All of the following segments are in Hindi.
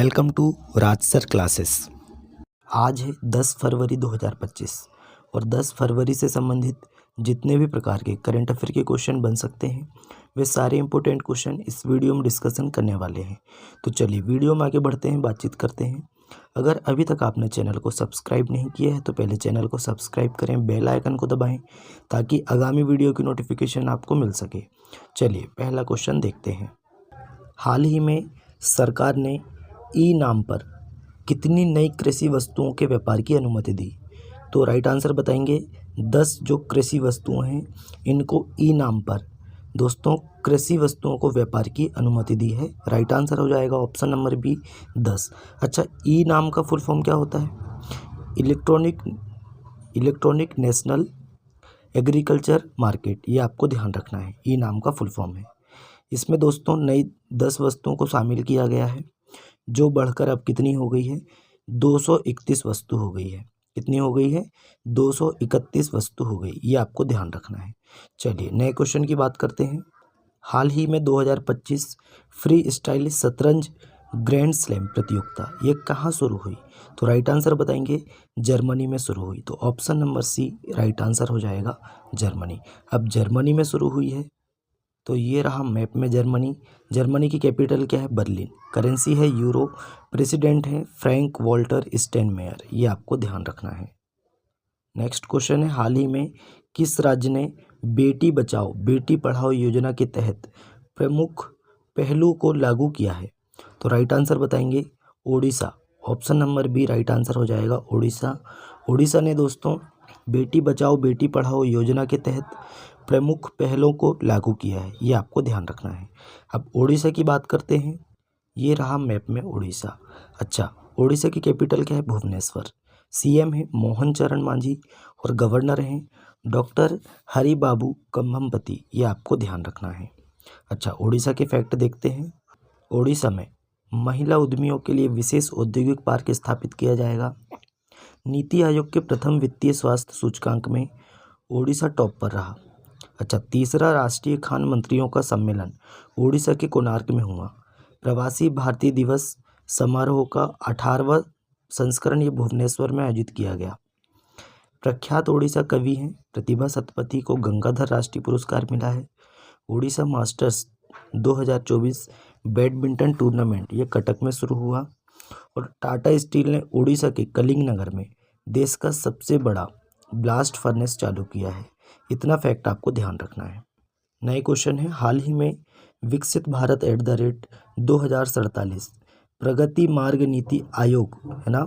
Welcome to Raj sir classes. आज है 10 फरवरी 2025 और 10 फरवरी से संबंधित जितने भी प्रकार के करंट अफेयर के क्वेश्चन बन सकते हैं वे सारे इंपॉर्टेंट क्वेश्चन इस वीडियो में डिस्कशन करने वाले हैं। तो चलिए वीडियो में आगे बढ़ते हैं, बातचीत करते हैं। अगर अभी तक आपने चैनल को सब्सक्राइब नहीं किया है तो पहले चैनल को सब्सक्राइब करें, बेल आइकन को दबाएं ताकि आगामी वीडियो की नोटिफिकेशन आपको मिल सके। चलिए पहला क्वेश्चन देखते हैं। हाल ही में सरकार ने ई नाम पर कितनी नई कृषि वस्तुओं के व्यापार की अनुमति दी? तो राइट आंसर बताएंगे 10 जो कृषि वस्तुएं हैं इनको ई नाम पर दोस्तों कृषि वस्तुओं को व्यापार की अनुमति दी है। राइट आंसर हो जाएगा ऑप्शन नंबर बी 10। अच्छा, ई नाम का फुल फॉर्म क्या होता है? इलेक्ट्रॉनिक नेशनल एग्रीकल्चर मार्केट, ये आपको ध्यान रखना है। ई नाम का फुल फॉर्म है। इसमें दोस्तों नई 10 वस्तुओं को शामिल किया गया है जो बढ़कर अब कितनी हो गई है? 231 वस्तु हो गई है। कितनी हो गई है? 231 वस्तु हो गई। ये आपको ध्यान रखना है। चलिए नए क्वेश्चन की बात करते हैं। हाल ही में 2025 फ्री स्टाइल शतरंज ग्रैंड स्लैम प्रतियोगिता ये कहाँ शुरू हुई? तो राइट आंसर बताएंगे जर्मनी में शुरू हुई। तो option number C right answer हो जाएगा जर्मनी। अब जर्मनी में शुरू हुई है तो ये रहा मैप में जर्मनी। जर्मनी की कैपिटल क्या है? बर्लिन। करेंसी है यूरो। प्रेसिडेंट है फ्रैंक वॉल्टर स्टेनमेयर। ये आपको ध्यान रखना है। नेक्स्ट क्वेश्चन है, हाल ही में किस राज्य ने बेटी बचाओ बेटी पढ़ाओ योजना के तहत प्रमुख पहलू को लागू किया है? तो राइट आंसर बताएंगे Odisha. Option number B right answer हो जाएगा ओडिशा। ओडिशा ने दोस्तों बेटी बचाओ बेटी पढ़ाओ योजना के तहत प्रमुख पहलों को लागू किया है। ये आपको ध्यान रखना है। अब ओडिशा की बात करते हैं। ये रहा मैप में ओडिशा। अच्छा, ओडिशा की कैपिटल क्या है? भुवनेश्वर। सीएम है मोहन चरण मांझी और गवर्नर हैं डॉक्टर हरिबाबू कंभमपति। ये आपको ध्यान रखना है। अच्छा, ओडिशा के फैक्ट देखते हैं। ओडिशा में महिला उद्यमियों के लिए विशेष औद्योगिक पार्क स्थापित किया जाएगा। नीति आयोग के प्रथम वित्तीय स्वास्थ्य सूचकांक में ओडिशा टॉप पर रहा। अच्छा, तीसरा राष्ट्रीय खान मंत्रियों का सम्मेलन ओडिशा के कोणार्क में हुआ। प्रवासी भारतीय दिवस समारोह का 18वां संस्करण ये भुवनेश्वर में आयोजित किया गया। प्रख्यात ओडिशा कवि हैं प्रतिभा सतपथी को गंगाधर राष्ट्रीय पुरस्कार मिला है। ओडिशा मास्टर्स 2024 बैडमिंटन टूर्नामेंट ये कटक में शुरू हुआ और टाटा स्टील ने ओडिशा के कलिंग नगर में देश का सबसे बड़ा ब्लास्ट फर्नेस चालू किया है। इतना फैक्ट आपको ध्यान रखना है। नए क्वेश्चन है, हाल ही में विकसित भारत @2047 प्रगति मार्ग नीति आयोग है ना,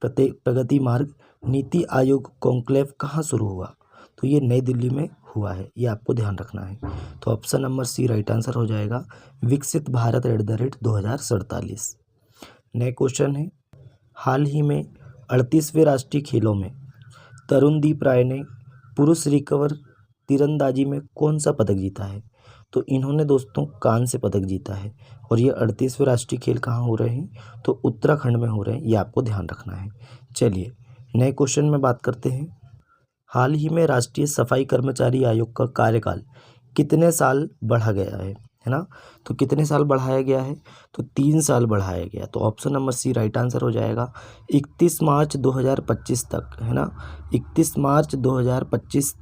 प्रगति मार्ग नीति आयोग कॉन्क्लेव कहाँ शुरू हुआ? तो ये नई दिल्ली में हुआ है। ये आपको ध्यान रखना है। तो option number C right answer हो जाएगा विकसित भारत @2047। नए क्वेश्चन है, हाल ही में 38वें राष्ट्रीय खेलों में तरुणदीप राय ने पुरुष रिकवर तीरंदाजी में कौन सा पदक जीता है? तो इन्होंने दोस्तों कांस्य पदक जीता है और ये 38वें राष्ट्रीय खेल कहाँ हो रहे हैं? तो उत्तराखंड में हो रहे हैं। ये आपको ध्यान रखना है। चलिए नए क्वेश्चन में बात करते हैं। हाल ही में राष्ट्रीय सफाई कर्मचारी आयोग का कार्यकाल कितने साल बढ़ा गया है ना? तो कितने साल बढ़ाया गया है? तो 3 साल बढ़ाया गया। तो option number C right answer हो जाएगा 31 मार्च 2025 तक है ना। 31 मार्च 2025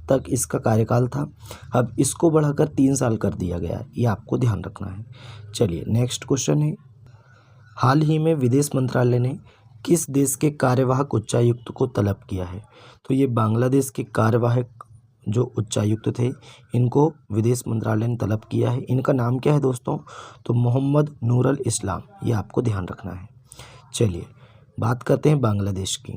तक इसका कार्यकाल था। अब इसको बढ़ाकर 3 साल कर दिया गया है। ये आपको ध्यान रखना है। चलिए नेक्स्ट क्वेश्चन है, हाल ही में विदेश मंत्रालय ने किस देश के कार्यवाहक उच्चायुक्त को तलब किया है? तो ये बांग्लादेश के कार्यवाहक जो उच्चायुक्त थे इनको विदेश मंत्रालय ने तलब किया है। इनका नाम क्या है दोस्तों? तो मोहम्मद नूरुल इस्लाम। ये आपको ध्यान रखना है। चलिए बात करते हैं बांग्लादेश की।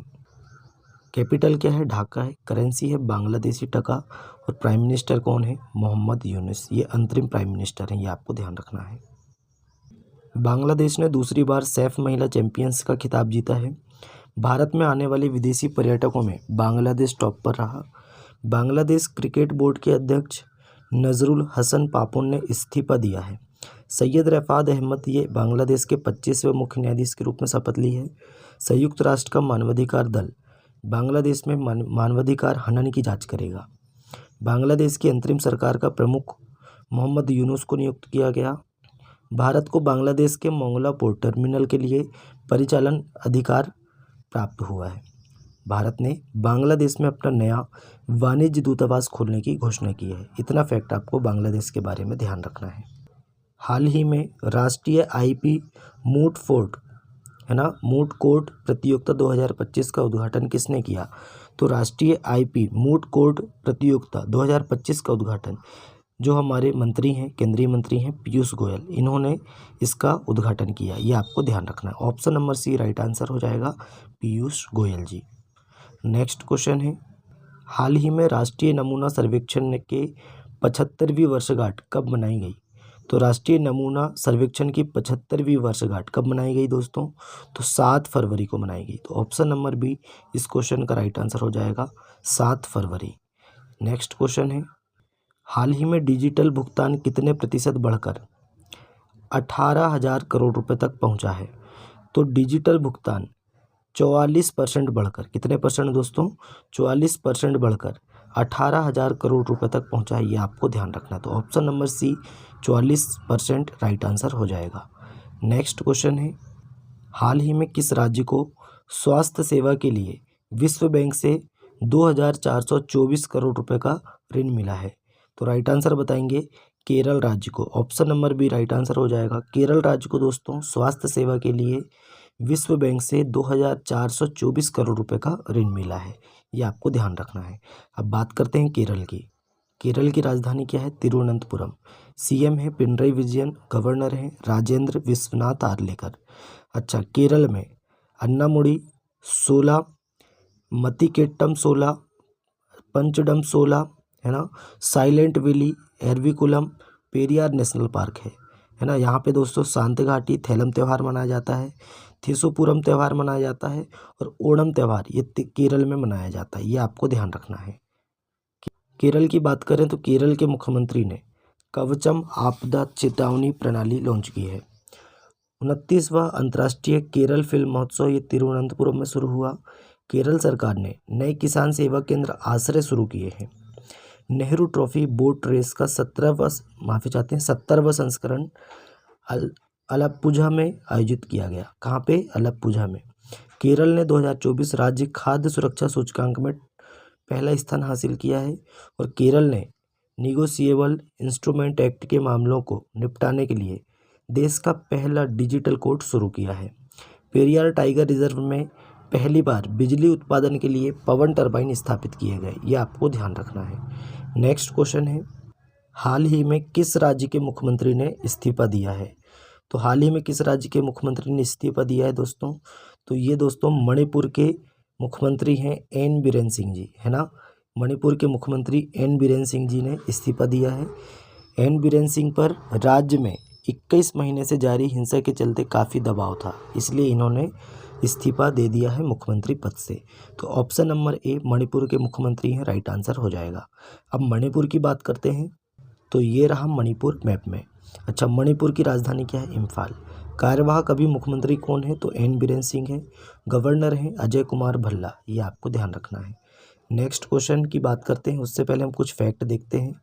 कैपिटल क्या है? ढाका है। करेंसी है बांग्लादेशी टका और प्राइम मिनिस्टर कौन है? मोहम्मद यूनुस। ये अंतरिम प्राइम मिनिस्टर हैं। ये आपको ध्यान रखना है। बांग्लादेश ने दूसरी बार सैफ महिला चैंपियंस का खिताब जीता है। भारत में आने वाले विदेशी पर्यटकों में बांग्लादेश टॉप पर रहा। बांग्लादेश क्रिकेट बोर्ड के अध्यक्ष नजरुल हसन पापोन ने इस्तीफा दिया है। सैयद रफ़ात अहमद ये बांग्लादेश के 25वें मुख्य न्यायाधीश के रूप में शपथ ली है। संयुक्त राष्ट्र का मानवाधिकार दल बांग्लादेश में मानवाधिकार हनन की जांच करेगा। बांग्लादेश की अंतरिम सरकार का प्रमुख मोहम्मद यूनुस को नियुक्त किया गया। भारत को बांग्लादेश के मोंगला पोर्ट टर्मिनल के लिए परिचालन अधिकार प्राप्त हुआ है। भारत ने बांग्लादेश में अपना नया वाणिज्य दूतावास खोलने की घोषणा की है। इतना फैक्ट आपको बांग्लादेश के बारे में ध्यान रखना है। हाल ही में राष्ट्रीय आईपी मूट फोर्ट मूट कोर्ट प्रतियोगिता 2025 का उद्घाटन किसने किया? तो राष्ट्रीय आईपी मूट कोर्ट प्रतियोगिता 2025 का उद्घाटन जो हमारे मंत्री हैं, केंद्रीय मंत्री हैं पीयूष गोयल, इन्होंने इसका उद्घाटन किया। ये आपको ध्यान रखना है। Option number C right answer हो जाएगा, पीयूष गोयल जी। नेक्स्ट क्वेश्चन है, हाल ही में राष्ट्रीय नमूना सर्वेक्षण के 75वीं वर्षगांठ कब मनाई गई? तो राष्ट्रीय नमूना सर्वेक्षण की 75वीं वर्षगांठ कब मनाई गई दोस्तों? तो 7 फरवरी को मनाई गई। तो ऑप्शन नंबर बी इस क्वेश्चन का राइट आंसर हो जाएगा, 7 फरवरी। नेक्स्ट क्वेश्चन है, हाल ही में डिजिटल भुगतान कितने प्रतिशत बढ़कर 18,000 करोड़ रुपए तक पहुंचा है? तो डिजिटल भुगतान 44% बढ़कर, कितने परसेंट दोस्तों? 44% बढ़कर 18,000 करोड़ रुपए तक पहुंचा है। ये आपको ध्यान रखना है। तो option number C 44% right answer हो जाएगा। नेक्स्ट क्वेश्चन है, हाल ही में किस राज्य को स्वास्थ्य सेवा के लिए विश्व बैंक से 2,424 करोड़ रुपए का ऋण मिला है? तो राइट आंसर बताएंगे केरल राज्य को। Option number B right answer हो जाएगा। केरल राज्य को दोस्तों स्वास्थ्य सेवा के लिए विश्व बैंक से 2,424 करोड़ रुपए का ऋण मिला है। ये आपको ध्यान रखना है। अब बात करते हैं केरल की। केरल की राजधानी क्या है? तिरुवनंतपुरम। सीएम है पिनरई विजयन, गवर्नर है राजेंद्र विश्वनाथ आर्लेकर। अच्छा, केरल में अन्नामुडी 16, मतिकेट्टम 16, पंचडम 16 है ना, silent valley, Eravikulam, Periyar national park है ना। यहाँ पे दोस्तों शांति घाटी थेलम त्यौहार मनाया जाता है, थिसुपुरम त्यौहार मनाया जाता है और ओणम त्यौहार ये केरल में मनाया जाता है। ये आपको ध्यान रखना है। केरल की बात करें तो केरल के मुख्यमंत्री ने कवचम आपदा चेतावनी प्रणाली लॉन्च की है। 29वां अंतर्राष्ट्रीय केरल फिल्म महोत्सव ये तिरुवनंतपुरम में शुरू हुआ। केरल सरकार ने नए किसान सेवा केंद्र आश्रय शुरू किए हैं। नेहरू ट्रॉफी बोट रेस का 70वां संस्करण अलप्पुझा में आयोजित किया गया। कहाँ पे? अलप्पुझा में। केरल ने 2024 राज्य खाद्य सुरक्षा सूचकांक में पहला स्थान हासिल किया है और केरल ने निगोशिएबल इंस्ट्रूमेंट एक्ट के मामलों को निपटाने के लिए देश का पहला डिजिटल कोर्ट शुरू किया है। पेरियार टाइगर रिजर्व में पहली बार बिजली उत्पादन के लिए पवन टरबाइन स्थापित किए गए। ये आपको ध्यान रखना है। नेक्स्ट क्वेश्चन है, हाल ही में किस राज्य के मुख्यमंत्री ने इस्तीफा दिया है? तो हाल ही में किस राज्य के मुख्यमंत्री ने इस्तीफा दिया है दोस्तों? तो ये दोस्तों मणिपुर के मुख्यमंत्री हैं एन बीरेन सिंह जी, है ना। मणिपुर के मुख्यमंत्री एन बीरेन सिंह जी ने इस्तीफा दिया है। एन बीरेन सिंह पर राज्य में 21 महीने से जारी हिंसा के चलते काफ़ी दबाव था, इसलिए इन्होंने इस्तीफा दे दिया है मुख्यमंत्री पद से। तो ऑप्शन नंबर ए मणिपुर के मुख्यमंत्री हैं, राइट आंसर हो जाएगा। अब मणिपुर की बात करते हैं तो ये रहा मणिपुर मैप में। अच्छा, मणिपुर की राजधानी क्या है? इम्फाल। कार्यवाहक अभी मुख्यमंत्री कौन है? तो एन बीरेन सिंह है। गवर्नर हैं अजय कुमार भल्ला। ये आपको ध्यान रखना है। नेक्स्ट क्वेश्चन की बात करते हैं, उससे पहले हम कुछ फैक्ट देखते हैं।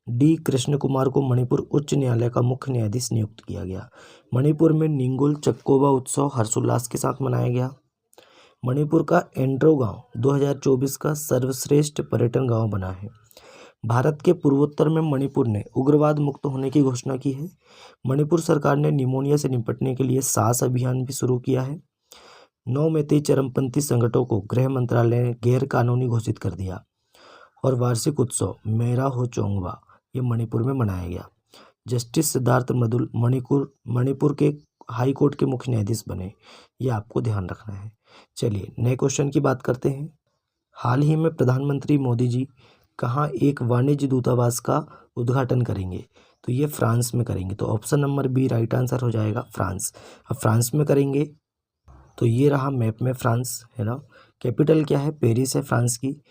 डी कृष्ण कुमार को मणिपुर उच्च न्यायालय का मुख्य न्यायाधीश नियुक्त किया गया। मणिपुर में निंगुल चक्कोबा उत्सव हर्षोल्लास के साथ मनाया गया। मणिपुर का एंड्रो गांव 2024 का सर्वश्रेष्ठ पर्यटन गांव बना है। भारत के पूर्वोत्तर में मणिपुर ने उग्रवाद मुक्त होने की घोषणा की है। मणिपुर सरकार ने निमोनिया से निपटने के लिए सास अभियान भी शुरू किया है। 9 मैतेई चरमपंथी संगठनों को गृह मंत्रालय ने गैर कानूनी घोषित कर दिया। और वार्षिक उत्सव मेरा हो चोंगवा ये मणिपुर में मनाया गया। जस्टिस सिद्धार्थ मृदुल मणिपुर के हाई कोर्ट के मुख्य न्यायाधीश बने। ये आपको ध्यान रखना है। चलिए नए क्वेश्चन की बात करते हैं। हाल ही में प्रधानमंत्री मोदी जी कहाँ एक वाणिज्य दूतावास का उद्घाटन करेंगे? तो ये फ्रांस में करेंगे। तो option number B right answer हो जाएगा, फ्रांस। अब फ्रांस में करेंगे तो ये रहा मैप में फ्रांस, है ना। कैपिटल क्या है? पेरिस है फ्रांस की।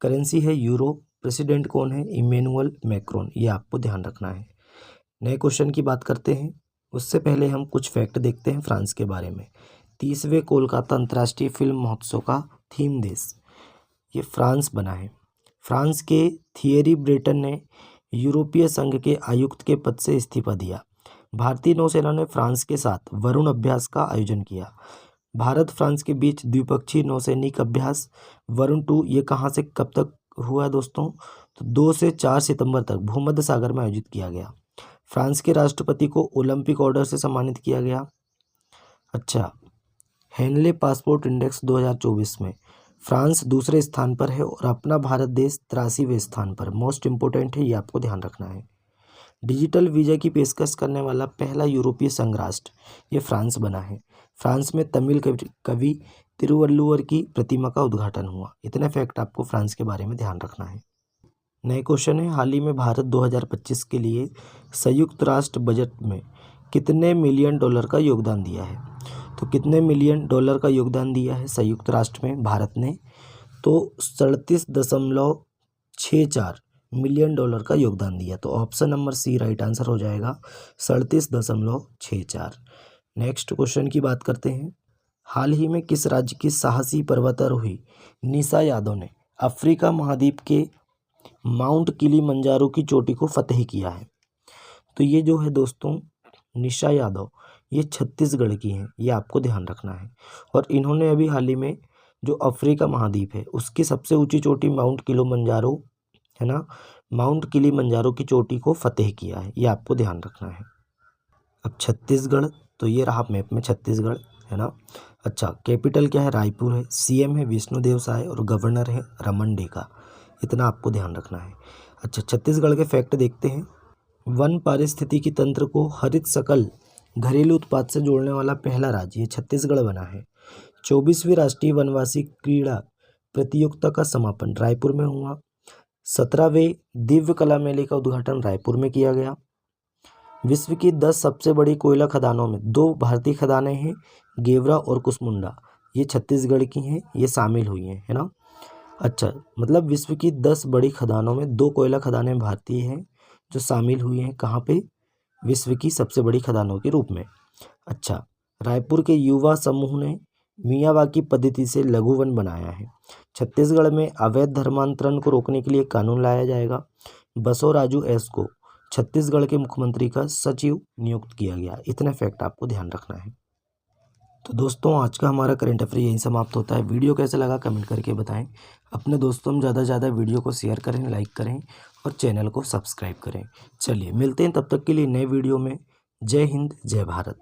करेंसी है यूरो। प्रेसिडेंट कौन है? Emmanuel Macron. ये आपको ध्यान रखना है। नए क्वेश्चन की बात करते हैं, उससे पहले हम कुछ फैक्ट देखते हैं फ्रांस के बारे में। 30वें कोलकाता अंतर्राष्ट्रीय फिल्म महोत्सव का थीम देश ये फ्रांस बना है। फ्रांस के थियरी ब्रेटन ने यूरोपीय संघ के आयुक्त के पद से इस्तीफा दिया। भारतीय नौसेना ने फ्रांस के साथ वरुण अभ्यास का आयोजन किया। भारत फ्रांस के बीच द्विपक्षीय नौसैनिक अभ्यास वरुण 2 ये कहाँ से कब तक हुआ है दोस्तों? तो 2 से 4 सितंबर तक भूमध्य सागर में आयोजित किया गया। फ्रांस के राष्ट्रपति को ओलंपिक ऑर्डर से सम्मानित किया गया। अच्छा, हेनले पासपोर्ट इंडेक्स 2024 में फ्रांस दूसरे स्थान पर है और अपना भारत देश 83वें स्थान पर। मोस्ट इम्पोर्टेंट है, ये आपको ध्यान रखना है। डिजिटल वीज़ा की पेशकश करने वाला पहला यूरोपीय संघ राष्ट्र ये फ्रांस बना है। फ्रांस में तमिल कवि तिरुवल्लुवर की प्रतिमा का उद्घाटन हुआ। इतने फैक्ट आपको फ्रांस के बारे में ध्यान रखना है। नए क्वेश्चन है, हाल ही में भारत 2025 के लिए संयुक्त राष्ट्र बजट में कितने मिलियन डॉलर का योगदान दिया है? तो कितने मिलियन डॉलर का योगदान दिया है संयुक्त राष्ट्र में भारत ने? तो 37.64 मिलियन डॉलर का योगदान दिया। तो option number C right answer हो जाएगा, 37.64। नेक्स्ट क्वेश्चन की बात करते हैं। हाल ही में किस राज्य की साहसी पर्वतारोही निशा यादव ने अफ्रीका महाद्वीप के माउंट किलिमंजारो की चोटी को फतेह किया है? तो ये जो है दोस्तों निशा यादव, ये छत्तीसगढ़ की हैं, ये आपको ध्यान रखना है। और इन्होंने अभी हाल ही में जो अफ्रीका महाद्वीप है उसकी सबसे ऊंची चोटी माउंट किलिमंजारो है ना, माउंट किलिमंजारो की चोटी को फतेह किया है, ये आपको ध्यान रखना है। अब छत्तीसगढ़, तो ये रहा मैप में छत्तीसगढ़ है ना। अच्छा, कैपिटल क्या है? रायपुर है। सीएम है विष्णुदेव साय और गवर्नर है रमन डेका। इतना आपको ध्यान रखना है। अच्छा, छत्तीसगढ़ के फैक्ट देखते हैं। वन पारिस्थितिकी तंत्र को हरित सकल घरेलू उत्पाद से जोड़ने वाला पहला राज्य ये छत्तीसगढ़ बना है। 24वीं राष्ट्रीय वनवासी क्रीड़ा प्रतियोगिता का समापन रायपुर में हुआ। 17वें दिव्य कला मेले का उद्घाटन रायपुर में किया गया। विश्व की 10 सबसे बड़ी कोयला खदानों में 2 भारतीय खदानें हैं, गेवरा और कुसमुंडा, ये छत्तीसगढ़ की हैं, ये शामिल हुई हैं, है ना। अच्छा, मतलब विश्व की 10 बड़ी खदानों में 2 कोयला खदानें भारतीय हैं जो शामिल हुई हैं, कहाँ पे? विश्व की सबसे बड़ी खदानों के रूप में। अच्छा, रायपुर के युवा समूह ने मियावाकी पद्धति से लघु वन बनाया है। छत्तीसगढ़ में अवैध धर्मांतरण को रोकने के लिए कानून लाया जाएगा। बसवराजू एस को छत्तीसगढ़ के मुख्यमंत्री का सचिव नियुक्त किया गया। इतने फैक्ट आपको ध्यान रखना है। तो दोस्तों, आज का हमारा करंट अफेयर यहीं समाप्त होता है। वीडियो कैसा लगा कमेंट करके बताएं। अपने दोस्तों में ज़्यादा से ज़्यादा वीडियो को शेयर करें, लाइक करें और चैनल को सब्सक्राइब करें। चलिए मिलते हैं तब तक के लिए नए वीडियो में। जय हिंद, जय भारत।